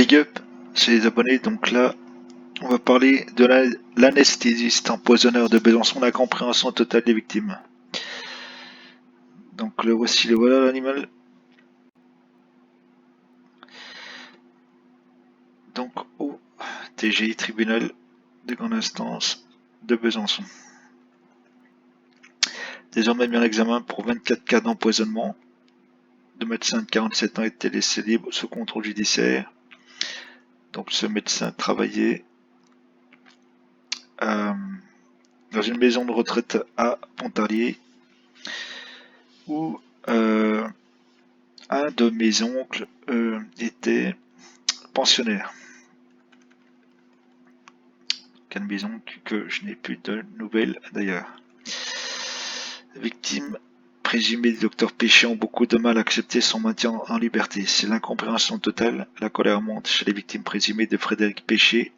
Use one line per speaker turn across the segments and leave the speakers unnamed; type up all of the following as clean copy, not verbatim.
Big up, c'est les abonnés. Donc là, on va parler de l'anesthésiste empoisonneur de Besançon, la compréhension totale des victimes. Donc le voici, le voilà l'animal. Donc au TGI, tribunal de grande instance de Besançon. Désormais mis en examen pour 24 cas d'empoisonnement. Le médecin de 47 ans était laissé libre sous contrôle judiciaire. Donc ce médecin travaillait dans une maison de retraite à Pontarlier où un de mes oncles était pensionnaire. Quelle maison que je n'ai plus de nouvelles d'ailleurs. Victime présumée du docteur Péché ont beaucoup de mal à accepter son maintien en liberté. C'est l'incompréhension totale. La colère monte chez les victimes présumées de Frédéric Péché,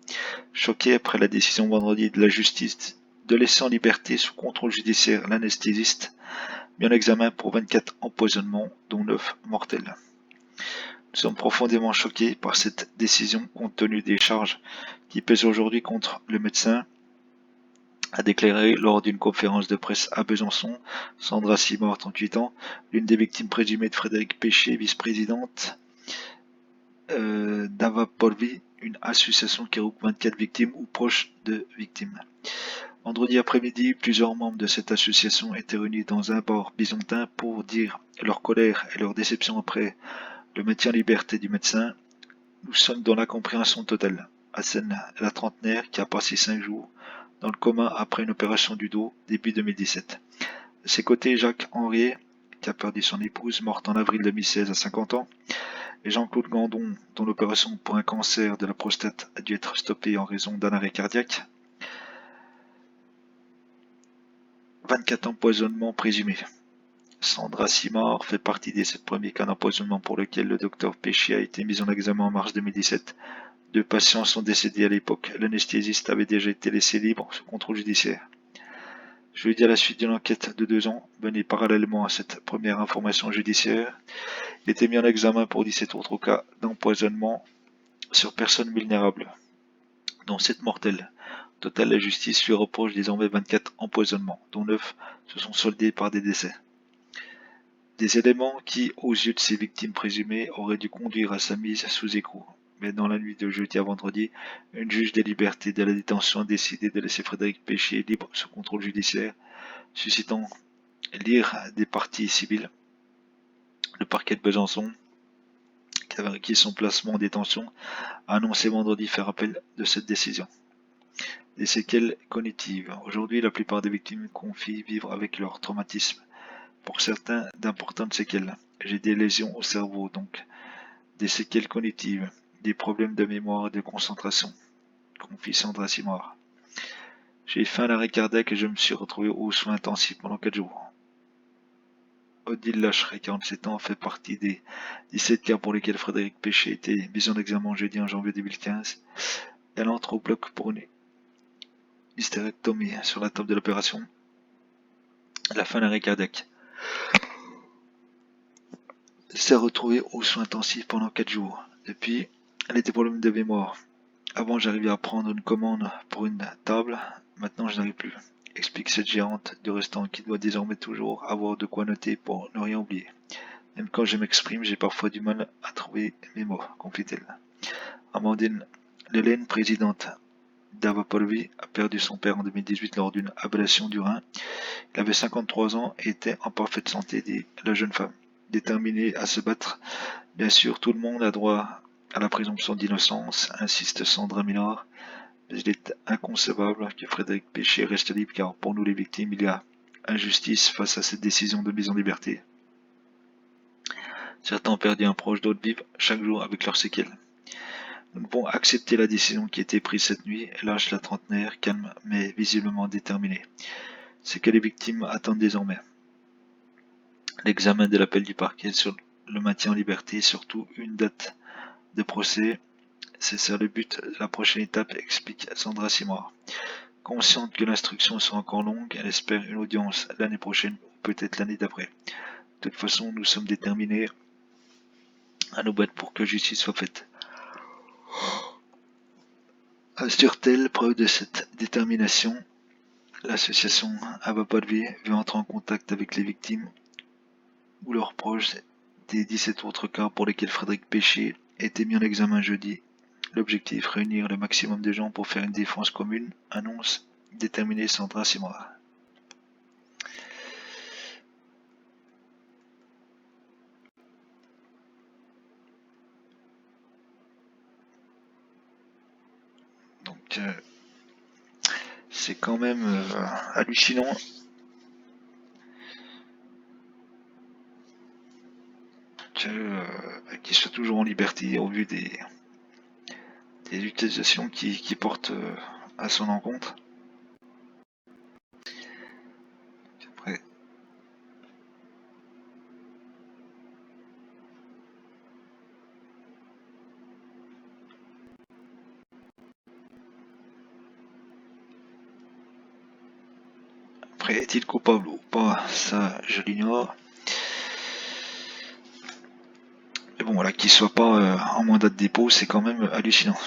choquées après la décision vendredi de la justice de laisser en liberté sous contrôle judiciaire l'anesthésiste, mis en examen pour 24 empoisonnements, dont 9 mortels. Nous sommes profondément choqués par cette décision compte tenu des charges qui pèsent aujourd'hui contre le médecin, a déclaré lors d'une conférence de presse à Besançon Sandra Simard, 38 ans, l'une des victimes présumées de Frédéric Péché, vice-présidente d'Avapolvi, une association qui regroupe 24 victimes ou proches de victimes. Vendredi après-midi, plusieurs membres de cette association étaient réunis dans un bar byzantin pour dire leur colère et leur déception après le maintien en liberté du médecin. Nous sommes dans l'incompréhension totale. Hassen, la trentenaire, qui a passé 5 jours dans le coma après une opération du dos début 2017. De ses côtés, Jacques Henriet, qui a perdu son épouse, morte en avril 2016 à 50 ans, et Jean-Claude Gandon, dont l'opération pour un cancer de la prostate a dû être stoppée en raison d'un arrêt cardiaque. 24 empoisonnements présumés. Sandra Simard fait partie des 7 premiers cas d'empoisonnement pour lesquels le docteur Péché a été mis en examen en mars 2017. 2 patients sont décédés à l'époque. L'anesthésiste avait déjà été laissé libre sous contrôle judiciaire. Jeudi, à la suite d'une enquête de 2 ans, menée parallèlement à cette première information judiciaire, il était mis en examen pour 17 autres cas d'empoisonnement sur personnes vulnérables, dont 7 mortels. Au total, la justice lui reproche désormais 24 empoisonnements, dont 9 se sont soldés par des décès. Des éléments qui, aux yeux de ces victimes présumées, auraient dû conduire à sa mise sous écrou. Mais dans la nuit de jeudi à vendredi, une juge des libertés de la détention a décidé de laisser Frédéric Péché libre sous contrôle judiciaire, suscitant l'ire des parties civiles. Le parquet de Besançon, qui avait requis son placement en détention, a annoncé vendredi faire appel de cette décision. Des séquelles cognitives. Aujourd'hui, la plupart des victimes confient vivre avec leur traumatisme. Pour certains, d'importantes séquelles. J'ai des lésions au cerveau, donc des séquelles cognitives, des problèmes de mémoire et de concentration, confie Sandra Simard. J'ai fait un arrêt cardiaque et je me suis retrouvé aux soins intensifs pendant 4 jours. Odile Lacheret, 47 ans, fait partie des 17 cas pour lesquels Frédéric Péché a été mis en examen jeudi en janvier 2015. Elle entre au bloc pour une hystérectomie sur la table de l'opération. Elle a fait un arrêt cardiaque. Elle s'est retrouvée aux soins intensifs pendant 4 jours. Depuis, elle a des problèmes de mémoire. Avant, j'arrivais à prendre une commande pour une table. Maintenant, je n'arrive plus. Explique cette gérante du restaurant qui doit désormais toujours avoir de quoi noter pour ne rien oublier. Même quand je m'exprime, j'ai parfois du mal à trouver mes mots, confie-t-elle. Amandine Lelaine, présidente d'Avapolvi, a perdu son père en 2018 lors d'une ablation du rein. Il avait 53 ans et était en parfaite santé, dit la jeune femme. Déterminée à se battre, bien sûr, tout le monde a droit à la présomption d'innocence, insiste Sandra Milard. Mais il est inconcevable que Frédéric Péché reste libre car pour nous les victimes, il y a injustice face à cette décision de mise en liberté. Certains ont perdu un proche, d'autres vivent chaque jour avec leurs séquelles. Nous ne pouvons accepter la décision qui a été prise cette nuit, lâche la trentenaire, calme mais visiblement déterminée. C'est que les victimes attendent désormais. L'examen de l'appel du parquet sur le maintien en liberté et surtout une date de procès. C'est ça le but de la prochaine étape, explique Sandra Simard. Consciente que l'instruction sera encore longue, elle espère une audience l'année prochaine ou peut-être l'année d'après. De toute façon, nous sommes déterminés à nous battre pour que justice soit faite. Assure-t-elle preuve de cette détermination? L'association À bas pas de vie veut entrer en contact avec les victimes ou leurs proches des 17 autres cas pour lesquels Frédéric Péché a été mis en examen jeudi. L'objectif, réunir le maximum de gens pour faire une défense commune, annonce déterminée Sandra Simoa. Donc, c'est quand même hallucinant qu'il soit toujours en liberté au vu des utilisations qui portent à son encontre. Après, est-il coupable ou pas? Ça, je l'ignore. Mais bon, voilà, qu'il soit pas en mandat de dépôt, c'est quand même hallucinant.